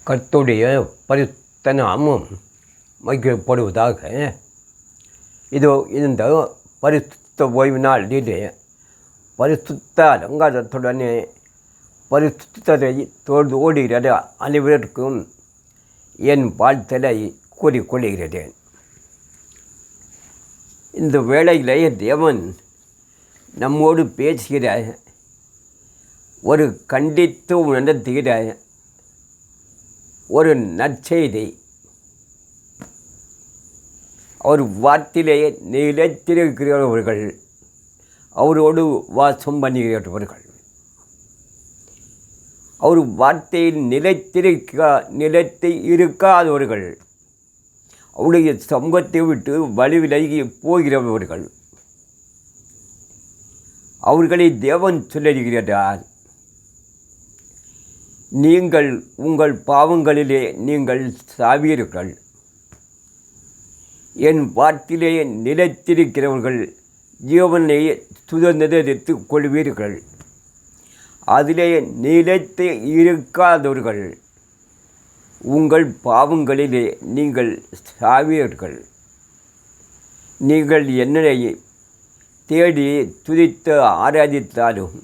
கர்த்தருடைய பரிசுத்த நாமம் மகிழப்படுவதாக. இதோ இந்த பரிசுத்த ஓய்வு நாளிலே பரிசுத்த அலங்காரத்துடனே பரிசுத்தரை தொழுது ஓடுகிற அனைவருக்கும் என் வாழ்த்தலை கூறிக்கொள்கிறேன். இந்த வேளையிலே தேவன் நம்மோடு பேசுகிற ஒரு கண்டித்து உணர்த்துகிற ஒரு நற்செய்தி, அவர் வார்த்தையிலேயே நிலைத்திருக்கிறவர்கள், அவரோடு வாசம் பண்ணுகிறவர்கள், அவர் வார்த்தையில் நிலைத்து இருக்காதவர்கள், அவருடைய சமூகத்தை விட்டு வழி விலகி போகிறவர்கள், அவர்களை தேவன் சொல்லுகிறார், நீங்கள் உங்கள் பாவங்களிலே நீங்கள் சாவீர்கள், என் வார்த்தையிலே நிலைத்திருக்கிறவர்கள் ஜீவனை சுதந்திரத்துக் கொள்வீர்கள், அதிலே நிலைத்து இருக்காதவர்கள் உங்கள் பாவங்களிலே நீங்கள் சாவீர்கள். நீங்கள் என்னை தேடி துதித்து ஆராதித்தாலும்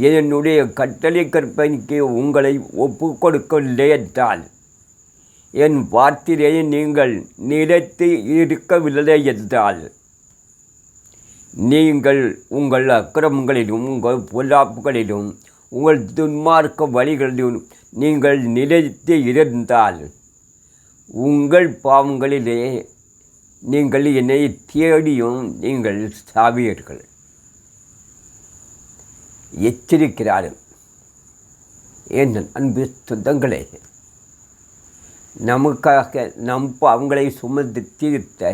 என்னுடைய கட்டளை கற்பனைக்கு உங்களை ஒப்பு கொடுக்கவில்லை என்றால், என் வார்த்தையிலே நீங்கள் நிலைத்து இருக்கவில்லை என்றால், நீங்கள் உங்கள் அக்கிரமங்களிலும் உங்கள் பொல்லாப்புகளிலும் உங்கள் துன்மார்க்க வழிகளிலும் நீங்கள் நிலைத்து இருந்தால், உங்கள் பாவங்களிலே நீங்கள் என்னை தேடியும் நீங்கள் சாவீர்கள். எச்சரிக்கிறார்கள். என் அன்பு சொந்தங்களே, நமக்காக நம் பாவங்களை சுமந்து தீர்த்த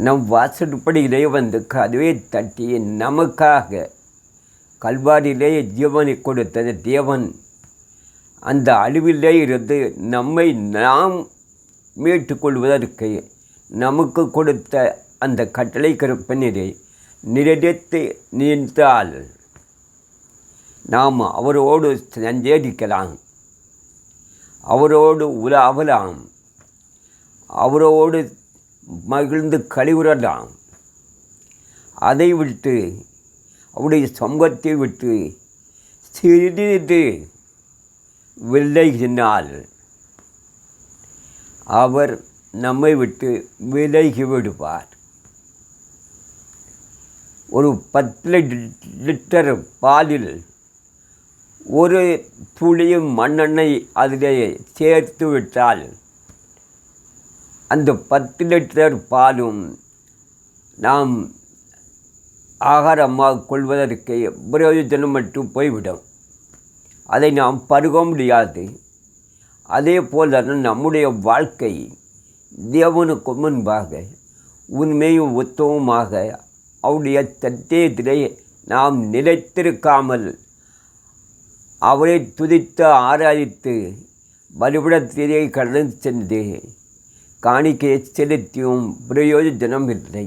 நம் வாசற்படியிலே வந்து கதவை தட்டி நமக்காக கல்வாரியிலே ஜீவனை கொடுத்த தேவன் அந்த அழிவிலே இருந்து நம்மை நாம் மீட்டுக்கொள்வதற்கு நமக்கு கொடுத்த அந்த கட்டளை கற்பனையை நிலைத்து நின்றால் நாம் அவரோடு சஞ்சரிக்கலாம், அவரோடு உலாவலாம், அவரோடு மகிழ்ந்து கழிவுறலாம். அதை விட்டு அவருடைய சமூகத்தை விட்டு சிறிது விலகினால் அவர் நம்மை விட்டு விலகி விடுவார். ஒரு 10 லிட்டர் பாலில் ஒரு துளியும் மண்ணெண்ணெய் அதிலே சேர்த்து விட்டால் அந்த 10 லிட்டர் பாலும் நாம் ஆகாரமாக கொள்வதற்கு பிரயோஜனம் மட்டும் போய்விடும், அதை நாம் பருக முடியாது. அதே போல் நம்முடைய வாழ்க்கை தேவனுக்கு முன்பாக உண்மையும் உத்தமமாக அவருடைய சத்தியத்திலே நாம் நிலைத்திருக்காமல் அவரை துதித்து ஆராதித்து பலிபீடத்திலே கடந்து சென்று காணிக்கையை செலுத்தியும் பிரயோஜனம் இல்லை.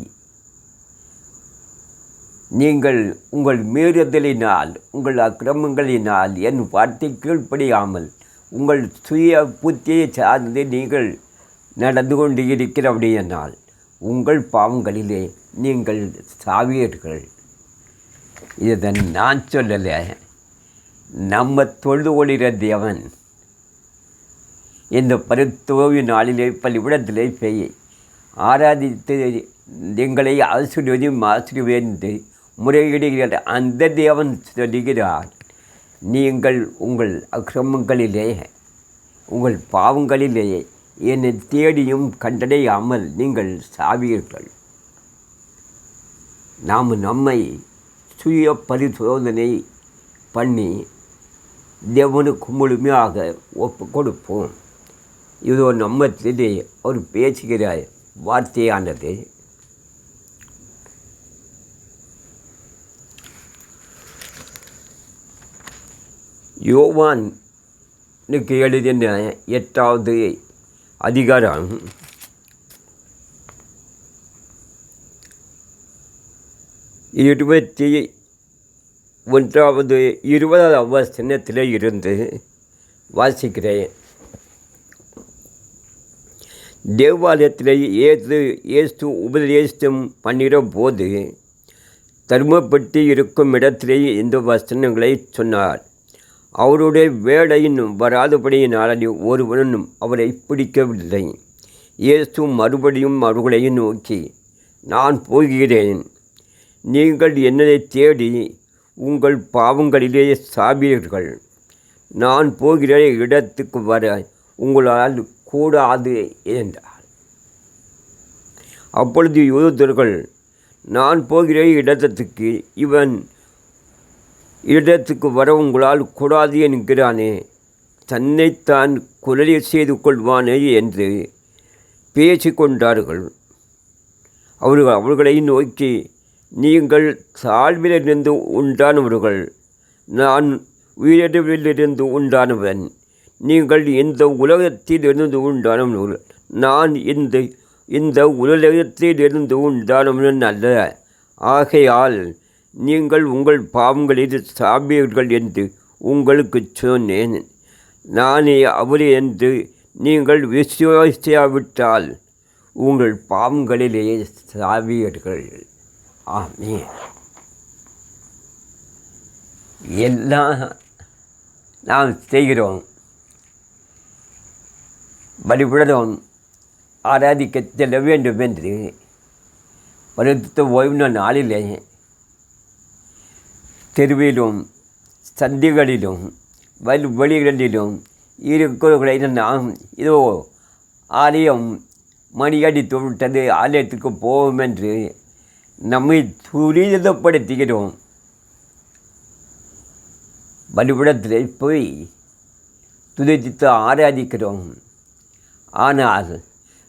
நீங்கள் உங்கள் மீறுதலினால் உங்கள் அக்கிரமங்களினால் என் வார்த்தை கீழ்ப்படியாமல் உங்கள் சுய புத்தியை சார்ந்து நீங்கள் நடந்து கொண்டு இருக்கிறபடியானால் உங்கள் பாவங்களிலே நீங்கள் சாவீர்கள். இதை நான் சொல்லலை, நம்ம தொழுது கொள்கிற தேவன் இந்த பரிசுத்த நாளிலே பள்ளிவிடத்திலே போய் ஆராதித்து எங்களை ஆசிர்வதித்து முறையிடுகிற அந்த தேவன் சொல்லுகிறார், நீங்கள் உங்கள் அக்கிரமங்களிலே உங்கள் பாவங்களிலே என்னை தேடியும் கண்டடையாமல் நீங்கள் சாவீர்கள். நாம் நம்மை சுய பரிசோதனை பண்ணி தேவனுக்கு முழுமையாக ஒப்பு கொடுப்போம். இதோ நம்மத்திலே அவர் பேசுகிற வார்த்தையானது யோவானுக்கு எழுதின 8வது அதிகாரம் 21வது 20வது வசனத்தில் இருந்து வாசிக்கிறேன். தேவாலயத்தில் இயேசு உபதேசம் பண்ணுகிற போது தர்மப்பட்டு இருக்கும் இடத்திலே இந்த வசனங்களை சொன்னார். அவருடைய வேலையின் வராதபடியினால் ஒருவனும் அவரை பிடிக்கவில்லை. இயேசு மறுபடியும் அவர்களையும் நோக்கி, நான் போகிறேன், நீங்கள் என்னை தேடி உங்கள் பாவங்களிலே சாவீர்கள். நான் போகிற இடத்துக்கு வர உங்களால் கூடாது என்றார். அப்பொழுது யூதர்கள், நான் போகிற இடத்துக்கு வர உங்களால் கூடாது என்கிறானே, தன்னைத்தான் கொலை செய்து கொள்வானே என்று பேசிக்கொண்டார்கள். அவர்களை நோக்கி, நீங்கள் தாழ்விலிருந்து உண்டானவர்கள், நான் உயர்விலிருந்து உண்டானவன். நீங்கள் இந்த உலகத்திலிருந்து உண்டானவர்கள், நான் இந்த உலகத்திலிருந்து உண்டானவன் அல்ல. ஆகையால் நீங்கள் உங்கள் பாவங்களில் சாவீர்கள் என்று உங்களுக்கு சொன்னேன். நானே அவரே என்று நீங்கள் விசுவாசியாவிட்டால் உங்கள் பாவங்களிலே சாவீர்கள். ஆமென். எல்லாம் நாம் செய்கிறோம், பலிபீடம் ஆராதிக்க செல்ல வேண்டும் என்று பரிசுத்த ஓய்வு நாளிலே தெருவிலும் சந்திகளிலும் வெளிகளிலும் இருக்கிறவர்களை நாம் இதோ ஆலயம் மணியடித்து விட்டது, ஆலயத்துக்கு போவோம் என்று நம்மை துரிதப்படுத்துகிறோம். பலிபீடத்தில் போய் துதித்து ஆராதிக்கிறோம். ஆனால்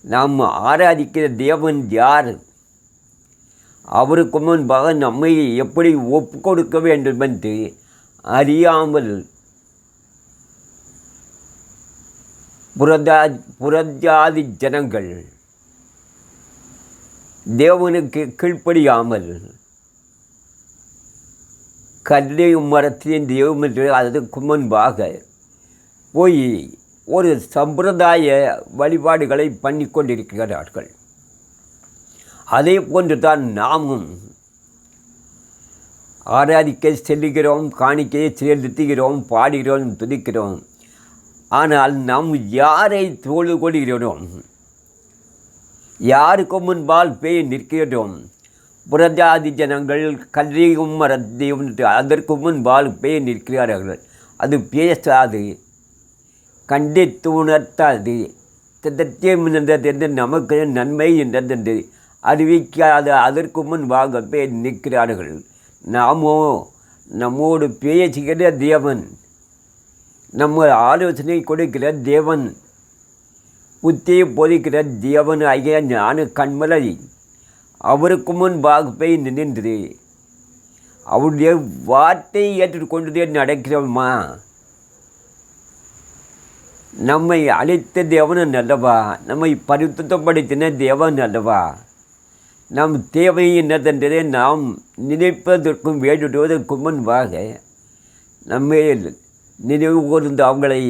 நாம் ஆராதிக்கிற தேவன் யார்? அவருக்கு முன்பாக நம்மை எப்படி ஒப்பு கொடுக்க வேண்டும் என்று அறியாமல் புறஜாதி ஜனங்கள் தேவனுக்கு கீழ்ப்படியாமல் கல்லையும் மரத்தின் தெய்வம் என்று அதற்கு முன்பாக போய் ஒரு சம்பிரதாய வழிபாடுகளை பண்ணி கொண்டிருக்கிறார்கள். அதே போன்று தான் நாமும் ஆராதிக்க செல்லுகிறோம், காணிக்கையை செலுத்துகிறோம், பாடுகிறோம், துதிக்கிறோம். ஆனால் நாம் யாரை தொழுது கொள்கிறோம்? யாருக்கு முன்பால் போய் நிற்கிறோம்? புறஜாதி ஜனங்கள் கல்லையும் மரத்தையும் அதற்கு முன்பால் போய் நிற்கிறார்கள். அது பேசாது, கண்டித்து உணர்த்தாது, சத்தியம் என்றது நமக்கு நன்மை என்றது அறிவிக்காத அதற்கு முன்பாக போய் நிற்கிறார்கள். நாமோ நம்மோடு பேசுகிற தேவன், நம்ம ஆலோசனை கொடுக்கிற தேவன், புத்தியை போதிக்கிற தேவன் ஆகிய ஞான கண்மலை அவருக்கு முன்பாக போய் நின்று அவருடைய வார்த்தையை ஏற்றுக்கொண்டு நடக்கிறோமா? நம்மை அழைத்த தேவன் அல்லவா? நம்மை பரிசுத்தப்படுத்தின தேவன் அல்லவா? நம் தேவை என்னதென்றதை நாம் நினைப்பதற்கும் வேண்டுவதற்கும் முன்பாக நம்மை நினைவு கூர்ந்து அவங்களை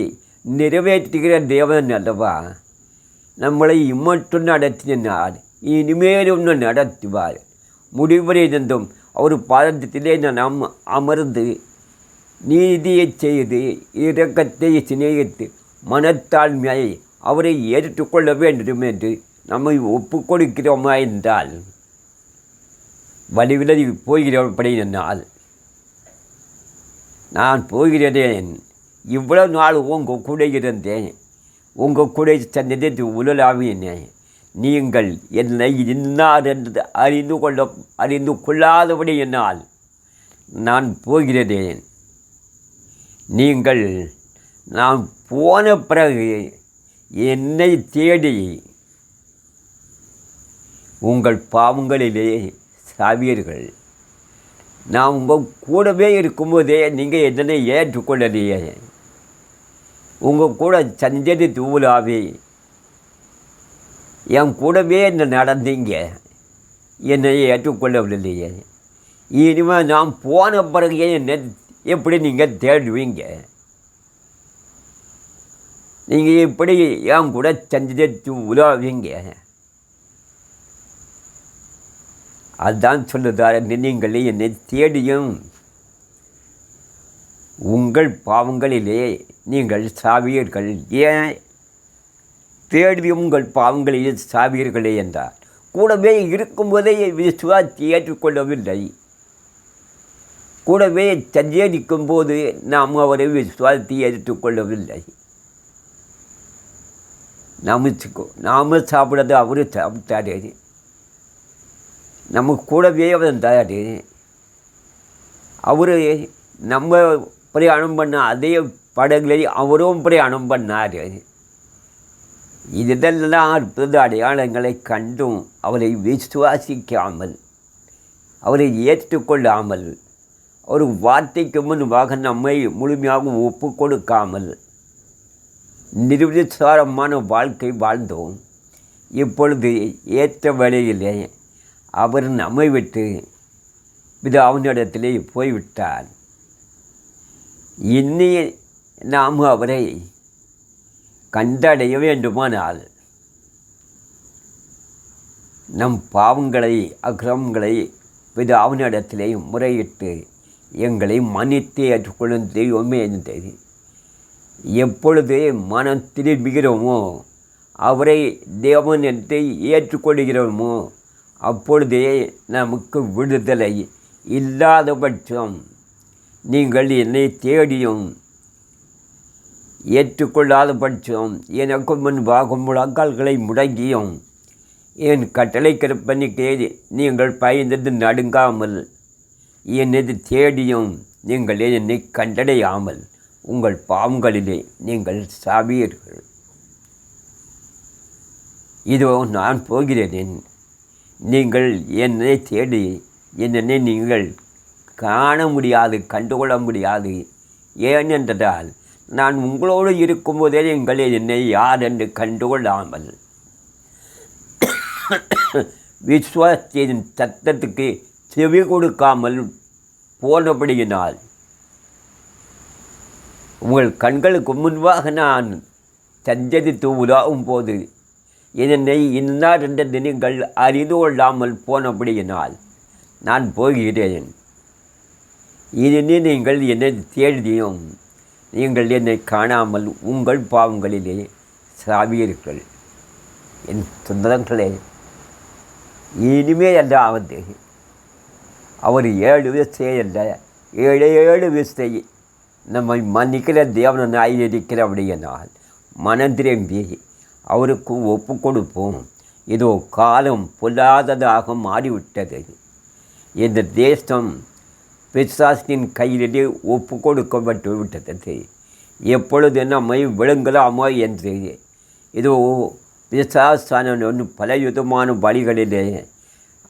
நிறைவேற்றுகிற தேவன் அல்லவா? நம்மளை இம்மட்டும் நடத்தினார், இனிமேலும் நடத்துவார். முடிவரை இருந்தும் அவர் பாதத்திலே நாம் அமர்ந்து நீதியை செய்து இரக்கத்தை சிநேகித்து மனத்தாழ்மையை அவரை ஏற்றுக்கொள்ள வேண்டும் என்று நம்மை ஒப்பு கொடுக்கிறோமா என்றால், வழிவிலகி போகிறபடி என்னால் நான் போகிறேன், இவ்வளவு நாள் உங்கள் கூட இருந்தேன், உங்கள் கூட சந்தித்து உலலாவினேன், நீங்கள் என்னை இன்னார் என்று அறிந்து கொள்ளாதபடி என்னால் நான் போகிறேன். நீங்கள் நான் போன பிறகு என்னை தேடி உங்கள் பாவங்களிலே சாவீர்கள். நான் உங்கள் கூடவே இருக்கும்போதே நீங்கள் என்னை ஏற்றுக்கொள்ளலையே, உங்கள் கூட சஞ்சரித்து ஊழாவே என் கூடவே என்ன நடந்தீங்க, என்னை ஏற்றுக்கொள்ளவில்லையே. இனிமேல் நான் போன பிறகு என்ன எப்படி நீங்கள் தேடுவீங்க? நீங்கள் இப்படி என் கூட சந்தித்து உலாவீங்க. அதுதான் சொல்லுதார், நீங்கள் என்னை தேடியும் உங்கள் பாவங்களிலே நீங்கள் சாவீர்கள். ஏன் தேடி உங்கள் பாவங்களிலே சாவீர்களே என்றார். கூடவே இருக்கும்போதே விசுவாசி ஏற்றுக்கொள்ளவில்லை. கூடவே சஞ்சரிக்கும் போது நாம் அவரை விசுவாசி ஏற்றுக்கொள்ளவில்லை. நாம் சாப்பிட்றது அவர் சாப்பிட்டாரு, நம்ம கூடவே வந்தார். அவர் நம்ம பிரயாணம் பண்ண அதே படங்களை அவரும் பிரயாணம் பண்ணார். இதெல்லாம் அற்புத அடையாளங்களை கண்டும் அவரை விசுவாசிக்காமல், அவரை ஏற்றுக்கொள்ளாமல், ஒரு வார்த்தைக்கு முன்பாக நம்மை முழுமையாக ஒப்பு கொடுக்காமல் நிர்விசாரமான வாழ்க்கை வாழ்ந்தோம். இப்பொழுது ஏற்ற வேளையிலே அவர் நம்மை விட்டு பிதாவினிடத்திலே போய்விட்டார். இன்னி நாம் அவரை கண்டடைய வேண்டுமானால் நம் பாவங்களை அக்கிரமங்களை பிதாவினிடத்திலே முறையிட்டு எங்களை மன்னித்து ஏற்றுக்கொள்ளும் தெய்வமே இருந்தது. எப்பொழுது மனம் திரும்புகிறோமோ, அவரை தேவன் என்று ஏற்றுக்கொள்கிறோமோ, அப்பொழுதே நமக்கு விடுதலை. இல்லாத பட்சம் நீங்கள் என்னை தேடியும் ஏற்றுக்கொள்ளாத பட்சம் எனக்கு முன்பாக முழங்கால்களை முடங்கியும் என் கட்டளை கற்பனைக்கு நீங்கள் பயந்தது நடுங்காமல் என்னது தேடியும் நீங்கள் என்னை கண்டடையாமல் உங்கள் பாவங்களிலே நீங்கள் சாவீர்கள். இதோ நான் போகிறேன், நீங்கள் என்னை தேடி என்னை நீங்கள் காண முடியாது, கண்டுகொள்ள முடியாது. ஏனென்றால் நான் உங்களோடு இருக்கும்போதே நீங்கள் என்னை யார் என்று கண்டுகொள்ளாமல் விசுவாசத்தின் சத்தத்துக்கு செவி கொடுக்காமல் போனபடியினால் உங்கள் கண்களுக்கு முன்பாக நான் சஞ்சரித்து உலாவும் போது என்னை இன்னார் என்றது நீங்கள் அறிந்து கொள்ளாமல் போனபடியினால் நான் போகிறேன். இனி நீங்கள் என்னை தேடியும் நீங்கள் என்னை காணாமல் உங்கள் பாவங்களிலே சாவீர்கள். என் சொந்தங்களே, இனிமே அதாவது அவர் 7 விசை அல்ல, 7 விசை நம்மை மன்னிக்கிற தேவனாய் இருக்கிறபடியினால் மனம் திரும்பி அவருக்கு ஒப்பு கொடுப்போம். இதோ காலம் பொல்லாததாக மாறிவிட்டது. இந்த தேசம் பிசாசின் கையிலே ஒப்பு கொடுக்கப்பட்டு விட்டது. எப்பொழுது நம்மை விழுங்கலாமோ என்று இதோ பிசாசானவன் பலவிதமான வழிகளிலே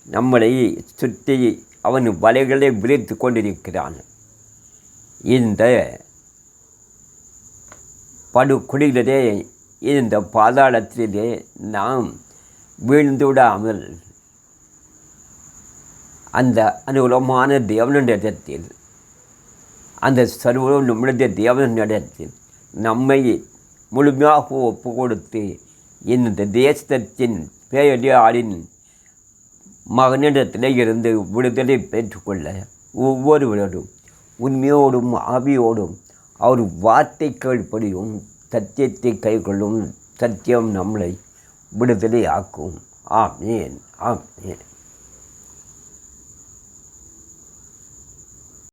நம்மளை சுற்றி அவன் வலைகளை விரித்து கொண்டிருக்கிறான். இந்த படுகுழியிலே, இந்த பாதாளத்திலே நாம் வீழ்ந்து விடாமல் அந்த அனுகூலமான தேவனிடத்தில், அந்த சர்வ நம்முடைய தேவனிடத்தில் நம்மை முழுமையாக ஒப்பு கொடுத்து இந்த தேசத்தின் பேயாளின் மகனிடத்தில் இருந்து விடுதலை பெற்றுக்கொள்ள ஒவ்வொருவரும் உண்மையோடும் ஆவியோடும் அவர் வார்த்தை கீழ்ப்படியும் சத்தியத்தை கைக்கொள்ளும். சத்தியம் நம்மளை விடுதலை ஆக்கும். ஆமேன், ஆமேன்.